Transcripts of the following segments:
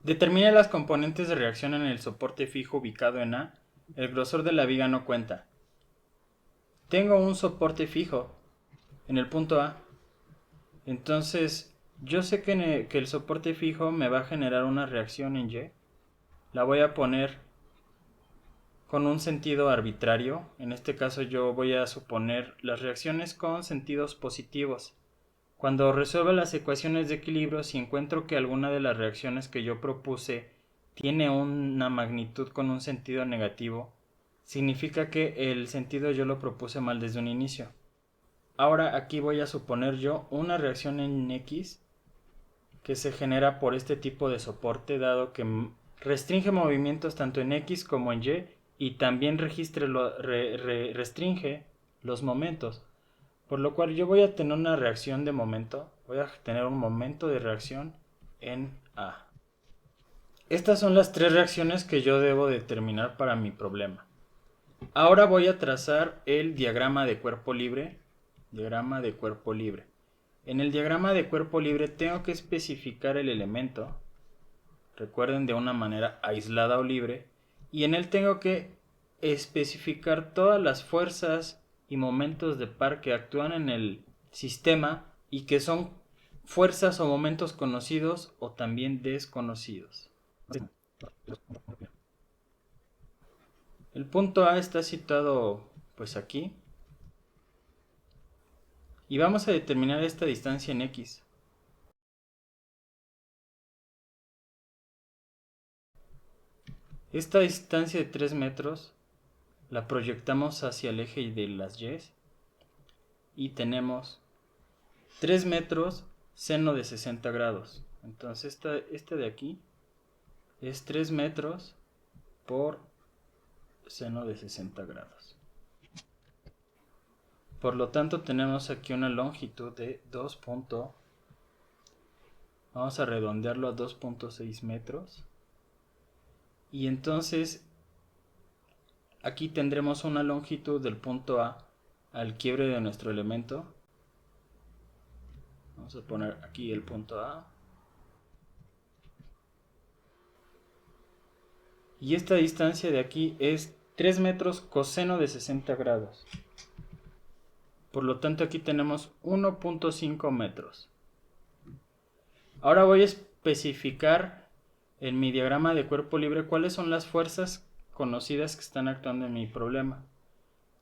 Determine las componentes de reacción en el soporte fijo ubicado en A. El grosor de la viga no cuenta. Tengo un soporte fijo en el punto A. Entonces, yo sé que el soporte fijo me va a generar una reacción en Y. La voy a poner con un sentido arbitrario. En este caso yo voy a suponer las reacciones con sentidos positivos. Cuando resuelva las ecuaciones de equilibrio, si encuentro que alguna de las reacciones que yo propuse tiene una magnitud con un sentido negativo, significa que el sentido yo lo propuse mal desde un inicio. Ahora aquí voy a suponer yo una reacción en X que se genera por este tipo de soporte, dado que restringe movimientos tanto en X como en Y también restringe los momentos. Por lo cual yo voy a tener una reacción de momento, voy a tener un momento de reacción en A. Estas son las tres reacciones que yo debo determinar para mi problema. Ahora voy a trazar el diagrama de cuerpo libre. Diagrama de cuerpo libre. En el diagrama de cuerpo libre tengo que especificar el elemento, recuerden, de una manera aislada o libre, y en él tengo que especificar todas las fuerzas y momentos de par que actúan en el sistema y que son fuerzas o momentos conocidos o también desconocidos. El punto A está situado pues aquí y vamos a determinar esta distancia en X. Esta distancia de 3 metros la proyectamos hacia el eje de las Y y tenemos 3 metros seno de 60 grados. Entonces esta de aquí es 3 metros por seno de 60 grados. Por lo tanto tenemos aquí una longitud de 2. Vamos a redondearlo a 2.6 metros. Y entonces aquí tendremos una longitud del punto A al quiebre de nuestro elemento. Vamos a poner aquí el punto A. Y esta distancia de aquí es 3 metros coseno de 60 grados. Por lo tanto aquí tenemos 1.5 metros. Ahora voy a especificar en mi diagrama de cuerpo libre cuáles son las fuerzas conocidas que están actuando en mi problema.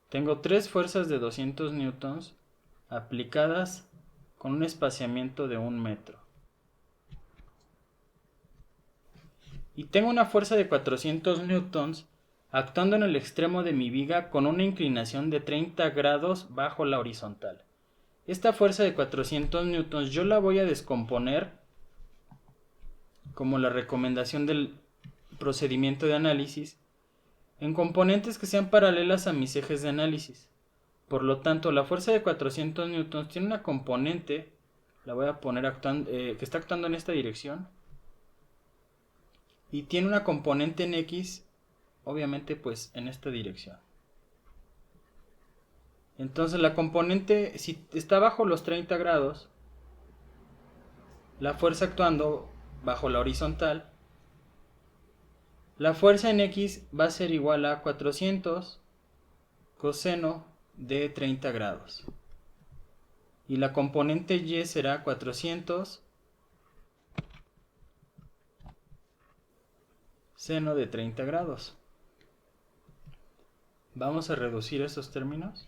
Tengo 3 fuerzas de 200 newtons aplicadas con un espaciamiento de 1 metro. Y tengo una fuerza de 400 newtons actuando en el extremo de mi viga con una inclinación de 30 grados bajo la horizontal. Esta fuerza de 400 newtons yo la voy a descomponer como la recomendación del procedimiento de análisis en componentes que sean paralelas a mis ejes de análisis. Por lo tanto, la fuerza de 400 newtons tiene una componente, la voy a poner que está actuando en esta dirección, y tiene una componente en X, obviamente pues en esta dirección. Entonces la componente, si está bajo los 30 grados, la fuerza actuando bajo la horizontal, la fuerza en X va a ser igual a 400 coseno de 30 grados. Y la componente Y será 400 seno de 30 grados. Vamos a reducir esos términos.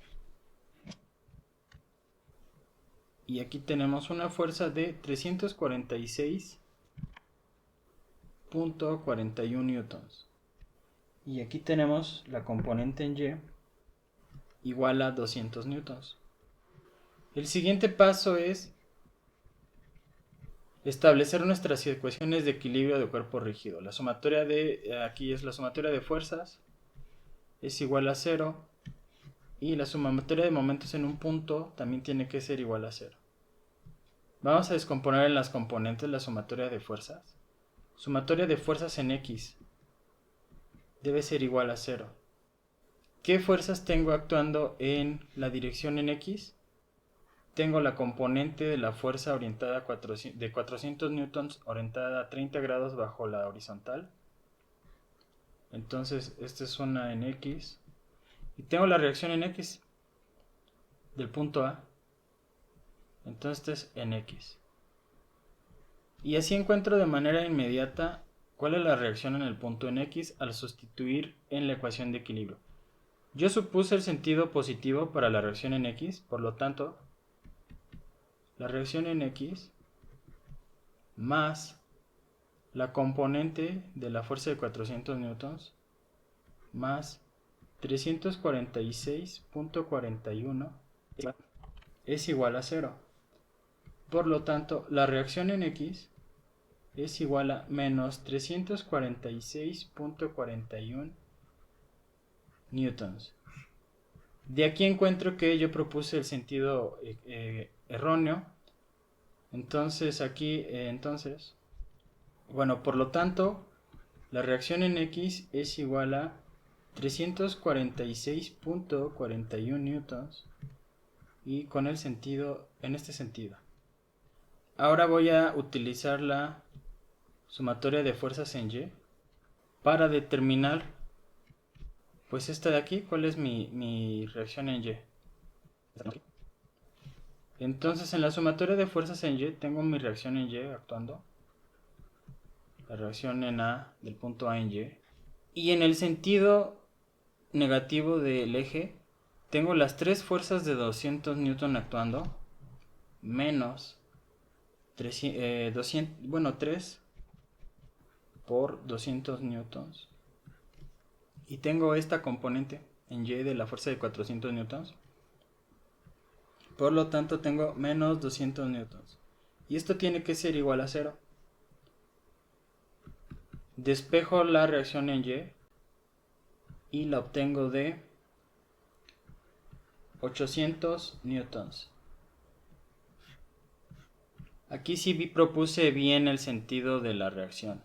Y aquí tenemos una fuerza de 346.41 newtons. Y aquí tenemos la componente en Y igual a 200 newtons. El siguiente paso es establecer nuestras ecuaciones de equilibrio de cuerpo rígido. La sumatoria de aquí es la sumatoria de fuerzas, es igual a 0, y la sumatoria de momentos en un punto también tiene que ser igual a 0. Vamos a descomponer en las componentes la sumatoria de fuerzas. Sumatoria de fuerzas en X debe ser igual a 0. ¿Qué fuerzas tengo actuando en la dirección en X? tengo la componente de la fuerza orientada de 400 newtons orientada a 30 grados bajo la horizontal. Entonces esta es una en X. Y tengo la reacción en X del punto A. Entonces este es en X. Y así encuentro de manera inmediata cuál es la reacción en el punto en X al sustituir en la ecuación de equilibrio. Yo supuse el sentido positivo para la reacción en X, por lo tanto, la reacción en X más la componente de la fuerza de 400 newtons más 346.41 es igual a 0. Por lo tanto, la reacción en X es igual a menos 346.41 newtons. De aquí encuentro que yo propuse el sentido erróneo. Entonces aquí, bueno, por lo tanto, la reacción en X es igual a 346.41 newtons y con el sentido, en este sentido. Ahora voy a utilizar la sumatoria de fuerzas en Y para determinar, pues esta de aquí, cuál es mi reacción en Y. Entonces en la sumatoria de fuerzas en Y tengo mi reacción en Y actuando, la reacción en A del punto A en Y, y en el sentido negativo del eje tengo las tres fuerzas de 200 newton actuando, menos 3 por 200 newtons, y tengo esta componente en Y de la fuerza de 400 newtons. Por lo tanto tengo menos 200 newtons. Y esto tiene que ser igual a 0. Despejo la reacción en Y y la obtengo de 800 newtons. Aquí sí propuse bien el sentido de la reacción.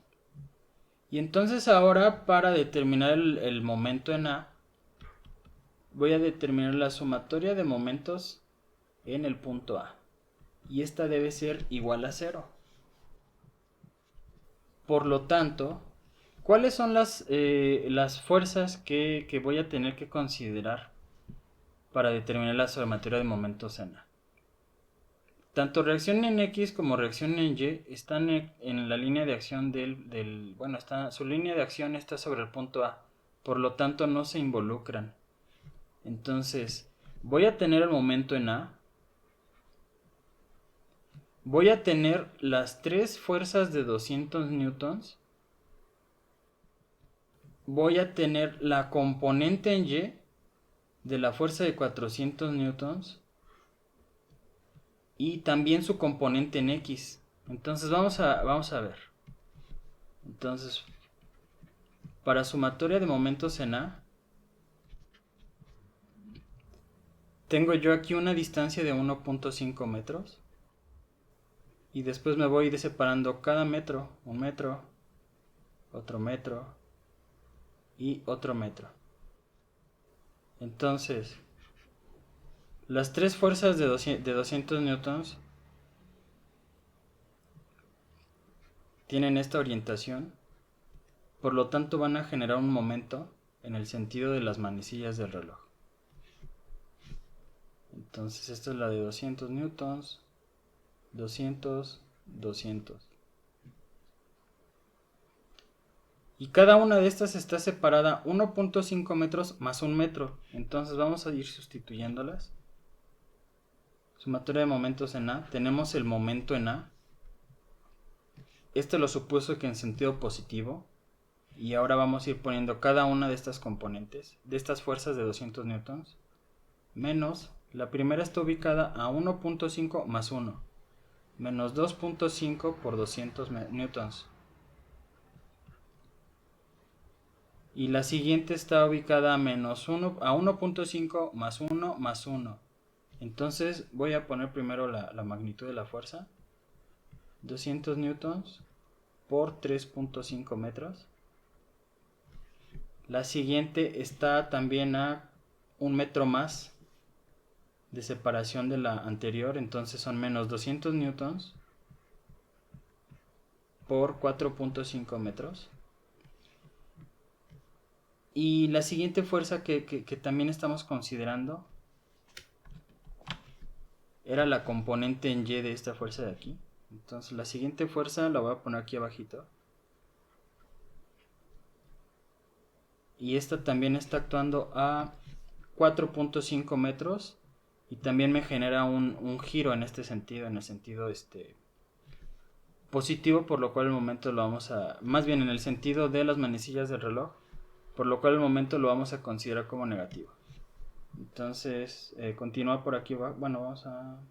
Y entonces ahora, para determinar el momento en A, voy a determinar la sumatoria de momentos en el punto A. Y esta debe ser igual a 0. Por lo tanto, ¿cuáles son las fuerzas que voy a tener que considerar para determinar la sumatoria de momentos en A? Tanto reacción en X como reacción en Y están en la línea de acción su línea de acción está sobre el punto A. Por lo tanto, no se involucran. Entonces, voy a tener el momento en A. Voy a tener las tres fuerzas de 200 newtons. Voy a tener la componente en Y de la fuerza de 400 newtons. Y también su componente en X. Entonces vamos a ver. Entonces, para sumatoria de momentos en A, tengo yo aquí una distancia de 1.5 metros. Y después me voy separando cada metro, un metro, otro metro y otro metro. Entonces, las tres fuerzas de 200 newtons tienen esta orientación, por lo tanto van a generar un momento en el sentido de las manecillas del reloj. Entonces esta es la de 200 newtons, 200, 200. Y cada una de estas está separada 1.5 metros más un metro. Entonces vamos a ir sustituyéndolas. Sumatoria de momentos en A. Tenemos el momento en A. Este lo supuso que en sentido positivo. Y ahora vamos a ir poniendo cada una de estas componentes, de estas fuerzas de 200 newtons, menos, la primera está ubicada a 1.5 más 1, menos 2.5 por 200 newtons. Y la siguiente está ubicada a menos 1, a 1.5 más 1 más 1. Entonces voy a poner primero la magnitud de la fuerza. 200 newtons por 3.5 metros. La siguiente está también a un metro más. de separación de la anterior, entonces son menos 200 newtons por 4.5 metros. Y la siguiente fuerza que también estamos considerando era la componente en Y de esta fuerza de aquí. Entonces la siguiente fuerza la voy a poner aquí abajito. Y esta también está actuando a 4.5 metros. Y también me genera un giro en este sentido, en el sentido positivo, por lo cual el momento lo vamos a... Más bien en el sentido de las manecillas del reloj, por lo cual el momento lo vamos a considerar como negativo. Entonces, continúa por aquí abajo. Bueno, vamos a...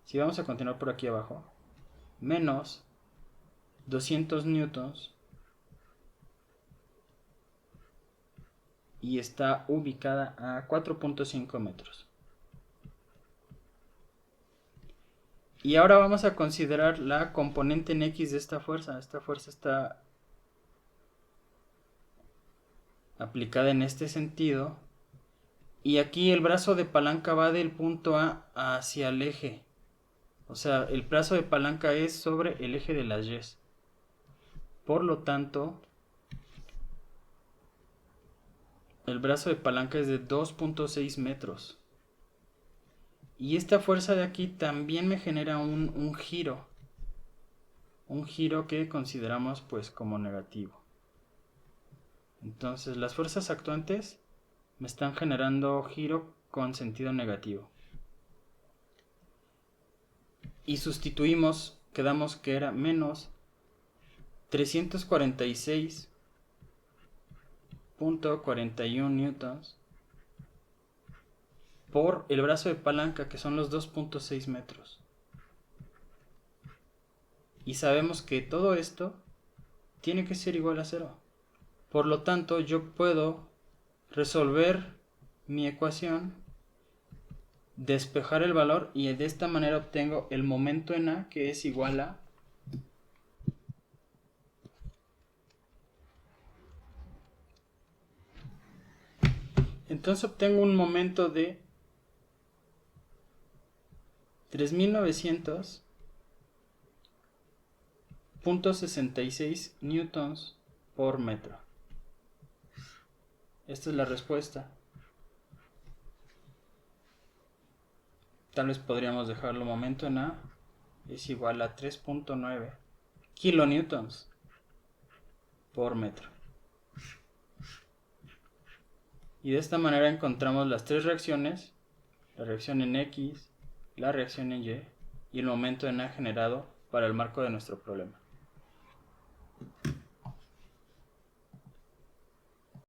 Si vamos a continuar por aquí abajo. Menos 200 newtons. Y está ubicada a 4.5 metros. Y ahora vamos a considerar la componente en X de esta fuerza. Esta fuerza está aplicada en este sentido. Y aquí el brazo de palanca va del punto A hacia el eje. O sea, el brazo de palanca es sobre el eje de las Y's. Por lo tanto, el brazo de palanca es de 2.6 metros. Y esta fuerza de aquí también me genera un giro. Un giro que consideramos pues como negativo. Entonces las fuerzas actuantes me están generando giro con sentido negativo. Y sustituimos, quedamos que era menos 346.41 newtons por el brazo de palanca, que son los 2.6 metros. Y sabemos que todo esto tiene que ser igual a 0. Por lo tanto, yo puedo resolver mi ecuación, despejar el valor, y de esta manera obtengo el momento en A, que es igual a entonces obtengo un momento de 3900.66 newtons por metro. Esta es la respuesta. Tal vez podríamos dejarlo momento en A es igual a 3.9 kilonewtons por metro. Y de esta manera encontramos las tres reacciones, la reacción en X, la reacción en Y el momento en A generado para el marco de nuestro problema.